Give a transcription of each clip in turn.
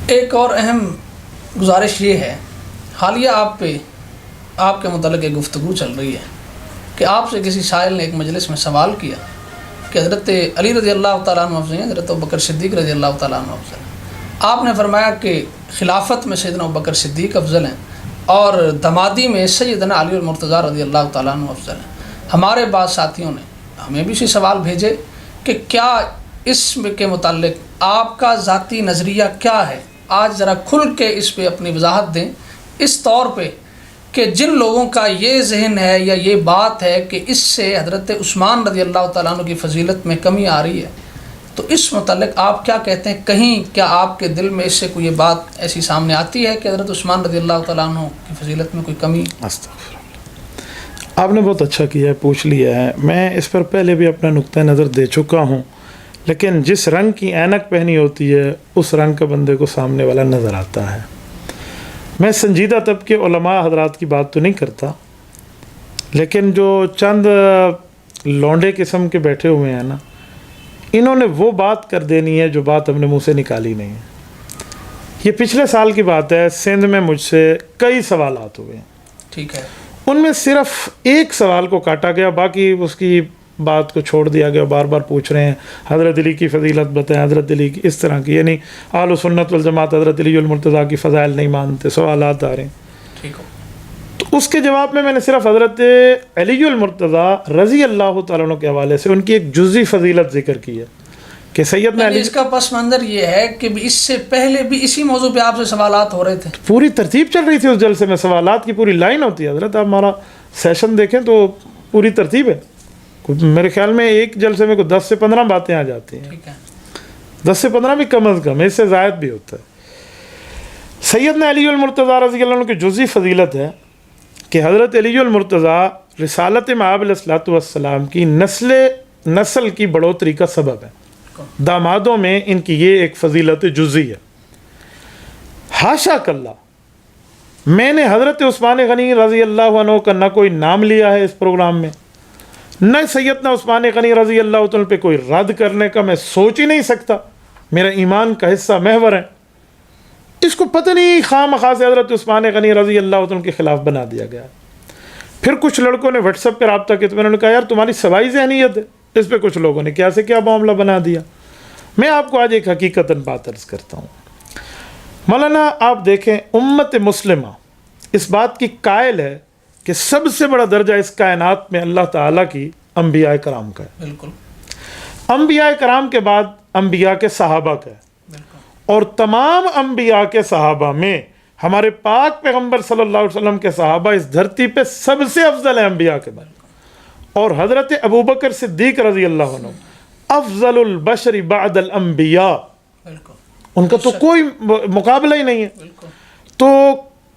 ایک اور اہم گزارش یہ ہے، حالیہ آپ کے متعلق ایک گفتگو چل رہی ہے کہ آپ سے کسی سائل نے ایک مجلس میں سوال کیا کہ حضرت علی رضی اللہ تعالیٰ عنہ افضل ہیں، حضرت ابوبکر صدیق رضی اللہ تعالیٰ عنہ افضل ہیں. آپ نے فرمایا کہ خلافت میں سیدنا ابوبکر صدیق افضل ہیں اور دمادی میں سیدنا علی المرتضیٰ رضی اللہ تعالیٰ عنہ افضل ہیں. ہمارے بعض ساتھیوں نے ہمیں بھی اسی سوال بھیجے کہ کیا اس کے متعلق آپ کا ذاتی نظریہ کیا ہے؟ آج ذرا کھل کے اس پہ اپنی وضاحت دیں، اس طور پہ کہ جن لوگوں کا یہ ذہن ہے یا یہ بات ہے کہ اس سے حضرت عثمان رضی اللہ تعالیٰ عنہ کی فضیلت میں کمی آ رہی ہے، تو اس متعلق آپ کیا کہتے ہیں؟ کہیں کیا آپ کے دل میں اس سے کوئی یہ بات ایسی سامنے آتی ہے کہ حضرت عثمان رضی اللہ تعالیٰ عنہ کی فضیلت میں کوئی کمی؟ آپ نے بہت اچھا کیا ہے، پوچھ لیا ہے. میں اس پر پہلے بھی اپنا نقطہ نظر دے چکا ہوں، لیکن جس رنگ کی اینک پہنی ہوتی ہے اس رنگ کا بندے کو سامنے والا نظر آتا ہے. میں سنجیدہ طبقے علماء حضرات کی بات تو نہیں کرتا، لیکن جو چند لونڈے قسم کے بیٹھے ہوئے ہیں نا، انہوں نے وہ بات کر دینی ہے جو بات ہم نے منہ سے نکالی نہیں ہے. یہ پچھلے سال کی بات ہے، سندھ میں مجھ سے کئی سوالات ہوئے ہیں. ٹھیک ہے. ان میں صرف ایک سوال کو کاٹا گیا، باقی اس کی بات کو چھوڑ دیا گیا. بار بار پوچھ رہے ہیں حضرت علی کی فضیلت بتائیں، حضرت علی کی اس طرح کی، یعنی اہل سنت والجماعت حضرت علی المرتضیٰ کی فضائل نہیں مانتے. سوالات آ رہے ہیں. ٹھیک ہو. تو اس کے جواب میں نے صرف حضرت علی المرتضیٰ رضی اللہ تعالیٰ عنہ کے حوالے سے ان کی ایک جزئی فضیلت ذکر کی ہے کہ سیدنا علی. اس کا پس منظر یہ ہے کہ اس سے پہلے بھی اسی موضوع پہ آپ سے سوالات ہو رہے تھے. پوری ترتیب چل رہی تھی اس جلسے میں، سوالات کی پوری لائن ہوتی ہے. حضرت آپ ہمارا سیشن دیکھیں تو پوری ترتیب ہے. میرے خیال میں ایک جلسے میں 10 سے 15 باتیں آ جاتی ہیں. 10 سے 15 بھی کم از کم، اس سے زائد بھی ہوتا ہے. سیدنا علی المرتضیٰ رضی اللہ عنہ کی جزئی فضیلت ہے کہ حضرت علی المرتضیٰ رسالت مآب علیہ الصلوۃ والسلام کی نسل کی بڑھوتری کا سبب ہے. دامادوں میں ان کی یہ ایک فضیلت جزئی ہے. حاشا کاللہ میں نے حضرت عثمان غنی رضی اللہ عنہ کا نہ کوئی نام لیا ہے اس پروگرام میں، نہ سیدنا عثمان غنی رضی اللہ عنہ پہ کوئی رد کرنے کا میں سوچ ہی نہیں سکتا. میرا ایمان کا حصہ محور ہے. اس کو پتہ نہیں خواہ مخواہ سے حضرت عثمان غنی رضی اللہ عنہ کے خلاف بنا دیا گیا. پھر کچھ لڑکوں نے واٹس ایپ پہ رابطہ کیا تو میں نے کہا یار تمہاری سوائی ذہنیت ہے. اس پہ کچھ لوگوں نے کیا سے کیا معاملہ بنا دیا. میں آپ کو آج ایک حقیقتاً بات عرض کرتا ہوں. مولانا آپ دیکھیں، امت مسلمہ اس بات کی قائل ہے کہ سب سے بڑا درجہ اس کائنات میں اللہ تعالیٰ کی انبیاء کرام کا ہے. بالکل. انبیاء کرام کے بعد انبیاء کے صحابہ کا ہے. اور تمام انبیاء کے صحابہ میں ہمارے پاک پیغمبر صلی اللہ علیہ وسلم کے صحابہ اس دھرتی پہ سب سے افضل ہیں انبیاء کے بعد. اور حضرت ابوبکر صدیق رضی اللہ عنہ افضل البشر بعد الانبیاء، ان کا تو کوئی مقابلہ ہی نہیں ہے. تو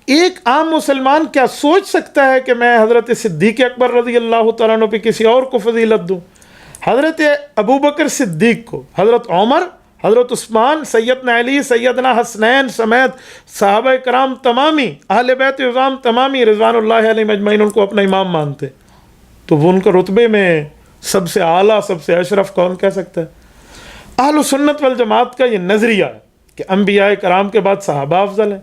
ایک عام مسلمان کیا سوچ سکتا ہے کہ میں حضرت صدیق اکبر رضی اللہ تعالیٰ عنہ پہ کسی اور کو فضیلت دوں؟ حضرت ابوبکر صدیق کو، حضرت عمر، حضرت عثمان، سیدنا علی، سیدنا حسنین سمیت صحابہ کرام تمامی، اہل بیت عظام تمامی رضوان اللہ علیہم اجمعین ان کو اپنا امام مانتے. تو وہ ان کا رتبے میں سب سے اعلیٰ، سب سے اشرف کون کہہ سکتا ہے؟ اہل سنت والجماعت کا یہ نظریہ ہے کہ انبیاء کرام کے بعد صحابہ افضل ہیں،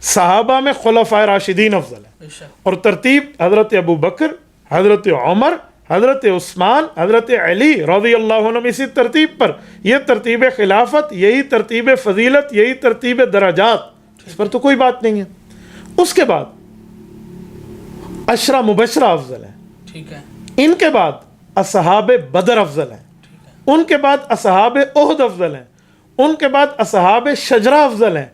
صحابہ میں خلفائے راشدین افضل ہیں، اور ترتیب حضرت ابوبکر، حضرت عمر، حضرت عثمان، حضرت علی رضی اللہ عنہ اسی ترتیب پر. یہ ترتیب خلافت، یہی ترتیب فضیلت، یہی ترتیب درجات، اس پر تو کوئی بات نہیں ہے. اس کے بعد عشرہ مبشرہ افضل ہیں. ٹھیک ہے. ان کے بعد اصحاب بدر افضل ہیں. ان کے بعد اصحاب احد افضل ہیں. ان کے بعد اصحاب شجرہ افضل ہیں.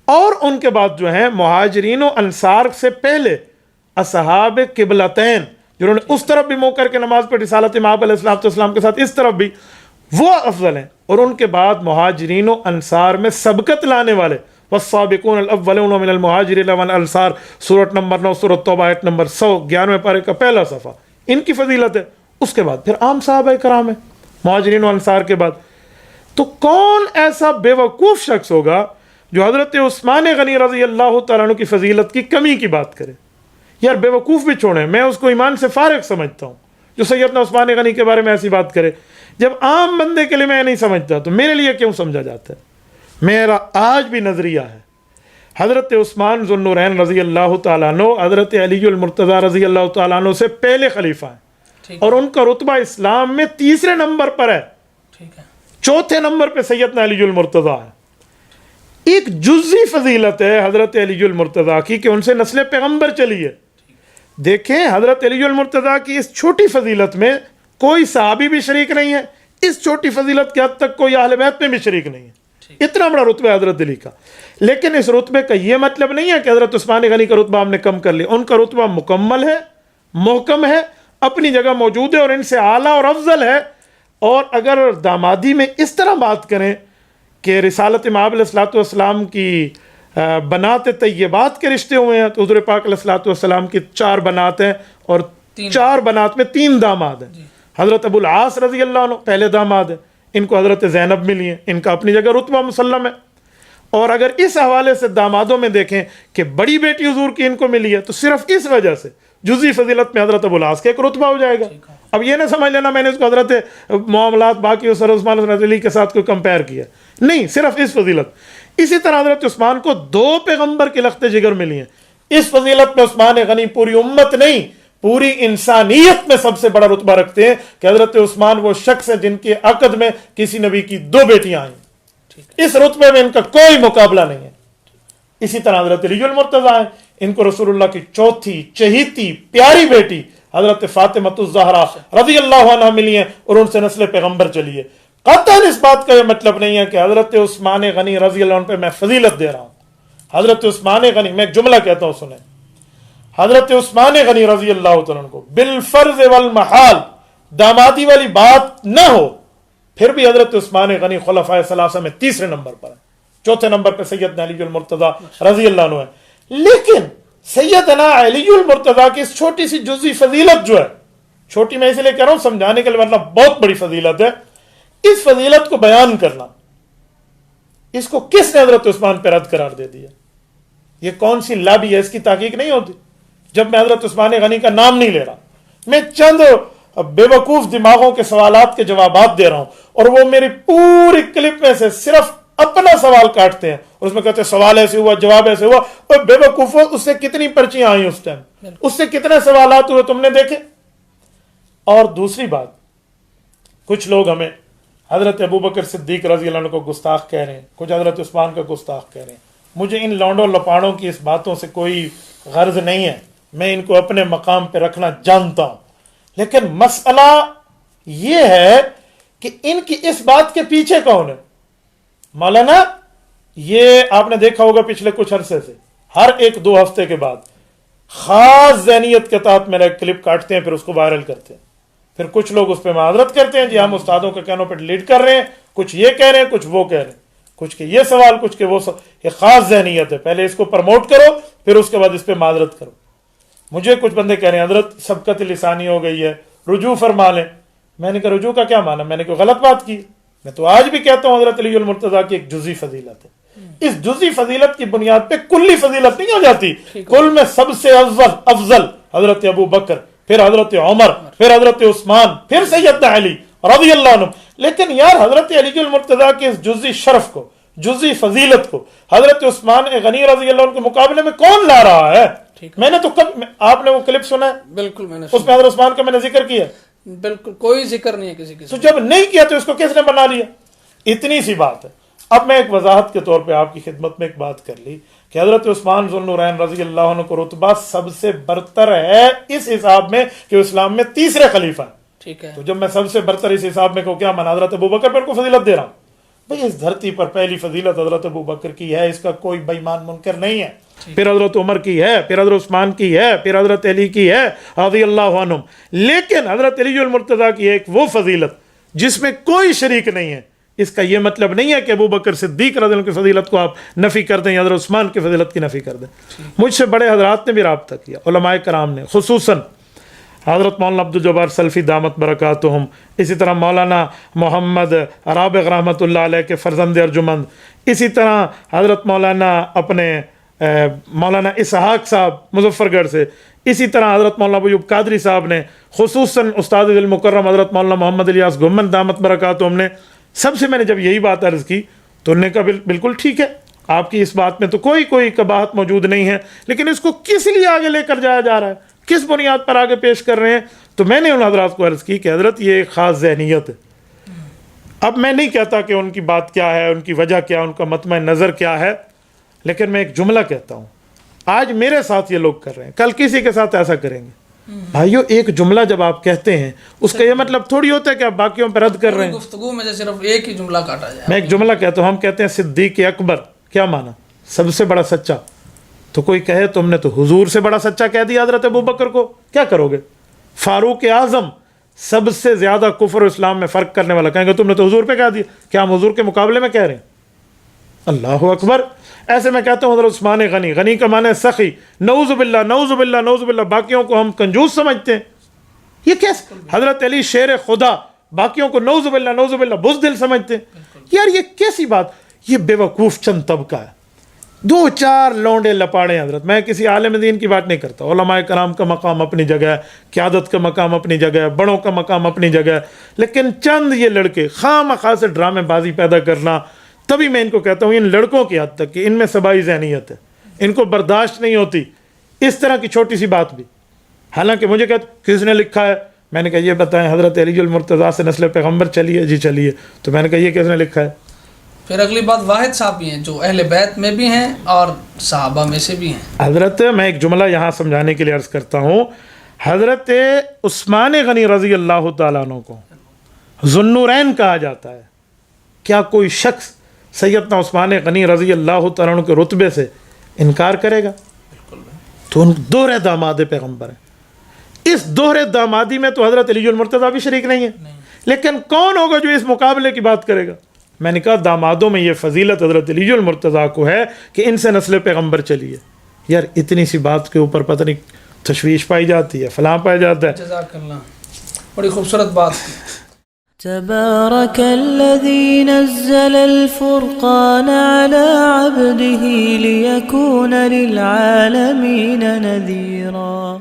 اور ان کے بعد جو ہیں مہاجرین و انصار سے پہلے اصحاب قبلتین، جنہوں نے اس طرف بھی منہ کر کے نماز پڑھی رسالت مآب علیہ السلام کے ساتھ، اس طرف بھی، وہ افضل ہیں. اور ان کے بعد مہاجرین و انصار میں سبقت لانے والے والسابقون الاولون من المہاجرین والانصار، سورۃ نمبر 9 سورۃ توبہ آیت نمبر 111 پارے کا پہلا صفحہ، ان کی فضیلت ہے. اس کے بعد پھر عام صحابہ کرام ہیں مہاجرین و انصار کے بعد. تو کون ایسا بے وقوف شخص ہوگا جو حضرت عثمان غنی رضی اللہ تعالیٰ عنہ کی فضیلت کی کمی کی بات کرے؟ یار بے وقوف بھی چھوڑیں، میں اس کو ایمان سے فارغ سمجھتا ہوں جو سیدنا عثمان غنی کے بارے میں ایسی بات کرے. جب عام بندے کے لیے میں نہیں سمجھتا تو میرے لیے کیوں سمجھا جاتا ہے؟ میرا آج بھی نظریہ ہے حضرت عثمان ذو النورین رضی اللہ تعالیٰ عنہ حضرت علی المرتضیٰ رضی اللہ تعالیٰ عنہ سے پہلے خلیفہ ہیں، اور ان کا رتبہ اسلام میں تیسرے نمبر پر ہے، چوتھے نمبر پہ سیدنا علی المرتضیٰ ہے۔ ایک جزئی فضیلت ہے حضرت علی المرتضیٰ کی کہ ان سے نسل پیغمبر چلی ہے۔ دیکھیں حضرت علی المرتضیٰ کی اس چھوٹی فضیلت میں کوئی صحابی بھی شریک نہیں ہے، اس چھوٹی فضیلت کے حد تک کوئی اہل بیت میں بھی شریک نہیں ہے، اتنا بڑا رتبہ ہے حضرت علی کا۔ لیکن اس رتبے کا یہ مطلب نہیں ہے کہ حضرت عثمان غنی کا رتبہ ہم نے کم کر لیا، ان کا رتبہ مکمل ہے، محکم ہے، اپنی جگہ موجود ہے اور ان سے اعلیٰ اور افضل ہے۔ اور اگر دامادی میں اس طرح بات کریں کہ رسالت مآب علیہ الصلوۃ والسلام کی بنات طیبات کے رشتے ہوئے ہیں، تو حضور پاک علیہ الصلوۃ والسلام کی 4 بنات ہیں اور 4 بنات میں 3 داماد ہیں۔ حضرت ابو العاص رضی اللہ عنہ پہلے داماد ہیں، ان کو حضرت زینب ملی ہیں، ان کا اپنی جگہ رتبہ مسلم ہے۔ اور اگر اس حوالے سے دامادوں میں دیکھیں کہ بڑی بیٹی حضور کی ان کو ملی ہے، تو صرف اس وجہ سے جزئی فضیلت میں حضرت ابو العاص کا ایک رتبہ ہو جائے گا۔ اب یہ نہ سمجھ لینا میں نے اس کو حضرت معاملات باقی حضرت عثمان حضرت علی کے ساتھ کوئی کمپیئر کیا، نہیں، صرف اس فضیلت۔ اسی طرح حضرت عثمان کو 2 پیغمبر کے لخت جگر ملی ہیں، اس فضیلت میں عثمان غنی پوری امت نہیں، پوری انسانیت میں سب سے بڑا رتبہ رکھتے ہیں کہ حضرت عثمان وہ شخص ہیں جن کے عقد میں کسی نبی کی 2 بیٹیاں آئیں، اس رتبے میں ان کا کوئی مقابلہ نہیں ہے۔ اسی طرح حضرت علی المرتضیٰ ہیں، ان کو رسول اللہ کی 4تھی چہیتی پیاری بیٹی حضرت فاطمہ الزہرا رضی اللہ عنہ ملی ہیں اور ان سے نسل پیغمبر چلی ہے۔ قطعاً اس بات کا یہ مطلب نہیں ہے کہ حضرت عثمان غنی رضی اللہ عنہ پہ میں فضیلت دے رہا ہوں۔ حضرت عثمان غنی، میں ایک جملہ کہتا ہوں سنیں، حضرت عثمان غنی رضی اللہ عنہ کو بالفرض والمحال دامادی والی بات نہ ہو، پھر بھی حضرت عثمان غنی خلفائے ثلاثہ میں تیسرے نمبر پر ہے، چوتھے نمبر پہ سیدنا علی المرتضیٰ رضی اللہ عنہ ہے۔ لیکن سیدنا علی المرتضیٰ کی اس چھوٹی سی جزئی فضیلت جو ہے، چھوٹی میں اس لیے کہہ رہا ہوں سمجھانے کے لیے، مطلب بہت بڑی فضیلت ہے، اس فضیلت کو بیان کرنا، اس کو کس نے حضرت عثمان پہ رد قرار دے دیا؟ یہ کون سی لابی ہے؟ اس کی تحقیق نہیں ہوتی جب میں حضرت عثمان غنی کا نام نہیں لے رہا، میں چند بے وقوف دماغوں کے سوالات کے جوابات دے رہا ہوں، اور وہ میری پوری کلپ میں سے صرف اپنا سوال کاٹتے ہیں اور اس میں کہتے ہیں سوال ایسے ہوا، جواب ایسے ہوا، اور بے وقوفوں اس سے کتنی پرچیاں آئیں اس ٹائم، اس سے کتنے سوالات ہوئے تم نے دیکھے۔ اور دوسری بات، کچھ لوگ ہمیں حضرت ابوبکر صدیق رضی اللہ عنہ کو گستاخ کہہ رہے ہیں، کچھ حضرت عثمان کا گستاخ کہہ رہے ہیں۔ مجھے ان لونڈوں لپاڑوں کی اس باتوں سے کوئی غرض نہیں ہے، میں ان کو اپنے مقام پہ رکھنا جانتا ہوں، لیکن مسئلہ یہ ہے کہ ان کی اس بات کے پیچھے کون ہے؟ مولانا، یہ آپ نے دیکھا ہوگا پچھلے کچھ عرصے سے ہر 1-2 ہفتے کے بعد خاص ذہنیت کے تحت میرا ایک کلپ کاٹتے ہیں، پھر اس کو وائرل کرتے ہیں، پھر کچھ لوگ اس پہ معذرت کرتے ہیں، جی ہم استادوں کے کہنوں پہ ڈیلیٹ کر رہے ہیں، کچھ یہ کہہ رہے ہیں، کچھ وہ کہہ رہے ہیں، کچھ کہ یہ سوال، کچھ کہ وہ سوال۔ یہ خاص ذہنیت ہے، پہلے اس کو پروموٹ کرو، پھر اس کے بعد اس پہ معذرت کرو۔ مجھے کچھ بندے کہہ رہے ہیں حضرت سبقت لسانی ہو گئی ہے، رجوع فرما لیں۔ میں نے کہا رجوع کا کیا معنی؟ میں نے کوئی غلط بات کی؟ میں تو آج بھی کہتا ہوں حضرت علی المرتضیٰ کی ایک جزئی فضیلت ہے، اس جزئی فضیلت کی بنیاد پہ کلی فضیلت نہیں ہو جاتی۔ کل میں سب سے افضل حضرت ابو بکر، پھر حضرت عمر، پھر حضرت عثمان، پھر سیدنا علی رضی اللہ عنہ۔ لیکن یار حضرت علی المرتضیٰ کے اس جزئی شرف کو، جزئی فضیلت کو حضرت عثمان غنی رضی اللہ عنہ کے مقابلے میں کون لا رہا ہے؟ میں نے تو آپ نے وہ کلپ سنا ہے؟ بالکل میں نے اس میں حضرت عثمان کا میں نے ذکر کیا، بالکل کوئی ذکر نہیں ہے کسی تو جب نہیں کیا تو اس کو کس نے بنا لیا؟ اتنی سی بات ہے۔ اب میں ایک وضاحت کے طور پہ آپ کی خدمت میں ایک بات کر لی کہ حضرت عثمان ذو النورین رضی اللہ عنہ کو رتبہ سب سے برتر ہے اس حساب میں کہ اسلام میں تیسرے خلیفہ ہیں۔ ٹھیک ہے، تو جب میں سب سے برتر اس حساب میں کو کیا من حضرت ابوبکر پر کو فضیلت دے رہا ہوں؟ بھئی اس دھرتی پر پہلی فضیلت حضرت ابوبکر کی ہے، اس کا کوئی بے ایمان منکر نہیں ہے، پھر حضرت عمر کی ہے، پھر حضرت عثمان کی ہے، پھر حضرت علی کی ہے رضی اللہ عنہم۔ لیکن حضرت علی المرتضیٰ کی ایک وہ فضیلت جس میں کوئی شریک نہیں ہے، اس کا یہ مطلب نہیں ہے کہ ابوبکر صدیق رضی اللہ عنہ کی فضیلت کو آپ نفی کر دیں یا حضرت عثمان کی فضیلت کی نفی کر دیں۔ مجھ سے بڑے حضرات نے بھی رابطہ کیا، علماء کرام نے، خصوصاً حضرت مولانا عبدالجبار سلفی دامت برکاتہم، اسی طرح مولانا محمد رابغ رحمۃ اللہ علیہ کے فرزند ارجمند، اسی طرح حضرت مولانا اپنے مولانا اسحاق صاحب مظفر گڑھ سے، اسی طرح حضرت مولانا ابو ایوب قادری صاحب نے، خصوصاً استاد المکرم حضرت مولانا محمد الیاس گھمن دامت برکاتہم نے، سب سے میں نے جب یہی بات عرض کی تو انہوں نے کہا بالکل ٹھیک ہے، آپ کی اس بات میں تو کوئی قباحت موجود نہیں ہے، لیکن اس کو کس لیے آگے لے کر جایا جا رہا ہے، کس بنیاد پر آگے پیش کر رہے ہیں؟ تو میں نے ان حضرات کو عرض کی کہ حضرت یہ ایک خاص ذہنیت ہے. اب میں نہیں کہتا کہ ان کی بات کیا ہے، ان کی وجہ کیا، ان کا مطمع نظر کیا ہے، لیکن میں ایک جملہ کہتا ہوں، آج میرے ساتھ یہ لوگ کر رہے ہیں، کل کسی کے ساتھ ایسا کریں گے. بھائیو، ایک جملہ جب آپ کہتے ہیں اس کا یہ مطلب تھوڑی ہوتا ہے کہ آپ باقیوں پہ رد کر رہے ہیں. گفتگو میں سے صرف ایک ہی جملہ کاٹا جائے. میں ایک جملہ کہتا ہوں، ہم کہتے ہیں صدیق اکبر، کیا مانا؟ سب سے بڑا سچا. تو کوئی کہے تم نے تو حضور سے بڑا سچا کہہ دیا حضرت ابوبکر کو، کیا کرو گے؟ فاروق اعظم، سب سے زیادہ کفر و اسلام میں فرق کرنے والا، کہیں گے تم نے تو حضور پہ کہہ دیا. کیا ہم حضور کے مقابلے میں کہہ رہے ہیں؟ اللہ اکبر. ایسے میں کہتا ہوں حضرت عثمان غنی، غنی کا معنی سخی، نعوذ باللہ نعوذ باللہ نعوذ باللہ، باقیوں کو ہم کنجوس سمجھتے ہیں. یہ کیسے؟ حضرت علی شیر خدا، باقیوں کو نعوذ باللہ نعوذ باللہ بزدل سمجھتے ہیں. یار یہ کیسی بات؟ یہ بے وقوف چند طبقہ ہے، 2-4 لونڈے لپاڑے. حضرت میں کسی عالم دین کی بات نہیں کرتا، علماء کرام کا مقام اپنی جگہ ہے، قیادت کا مقام اپنی جگہ ہے، بڑوں کا مقام اپنی جگہ ہے، لیکن چند یہ لڑکے خواہ مخواہ سے ڈرامے بازی پیدا کرنا. تبھی میں ان کو کہتا ہوں ان لڑکوں کی حد تک کہ ان میں صبائی ذہنیت ہے، ان کو برداشت نہیں ہوتی اس طرح کی چھوٹی سی بات بھی. حالانکہ مجھے کہتے کس نے لکھا ہے؟ میں نے کہا یہ بتائیں. حضرت علی المرتضیٰ سے نسل پیغمبر چلی ہے؟ جی چلی ہے. تو میں نے کہا یہ کس نے لکھا ہے؟ پھر اگلی بات، واحد صاحب بھی ہیں جو اہل بیت میں بھی ہیں اور صحابہ میں سے بھی ہیں. حضرت میں ایک جملہ یہاں سمجھانے کے لیے عرض کرتا ہوں، حضرت عثمان غنی رضی اللہ تعالیٰ عنہ کو ذو النورین کہا جاتا ہے. کیا کوئی شخص سیدنا عثمان غنی رضی اللہ تعالیٰ عنہ کے رتبے سے انکار کرے گا؟ تو ان دوہرے داماد پیغمبر ہیں. اس دوہرے دامادی میں تو حضرت علی المرتضیٰ بھی شریک نہیں ہے، لیکن کون ہوگا جو اس مقابلے کی بات کرے گا؟ میں نے کہا دامادوں میں یہ فضیلت حضرت علی المرتضیٰ کو ہے کہ ان سے نسل پیغمبر چلی ہے. یار اتنی سی بات کے اوپر پتہ نہیں تشویش پائی جاتی ہے، فلاں پایا جاتا ہے. جزاک اللہ، بڑی خوبصورت بات. تبارك الذي نزل الفرقان على عبده ليكون للعالمين نذيرا.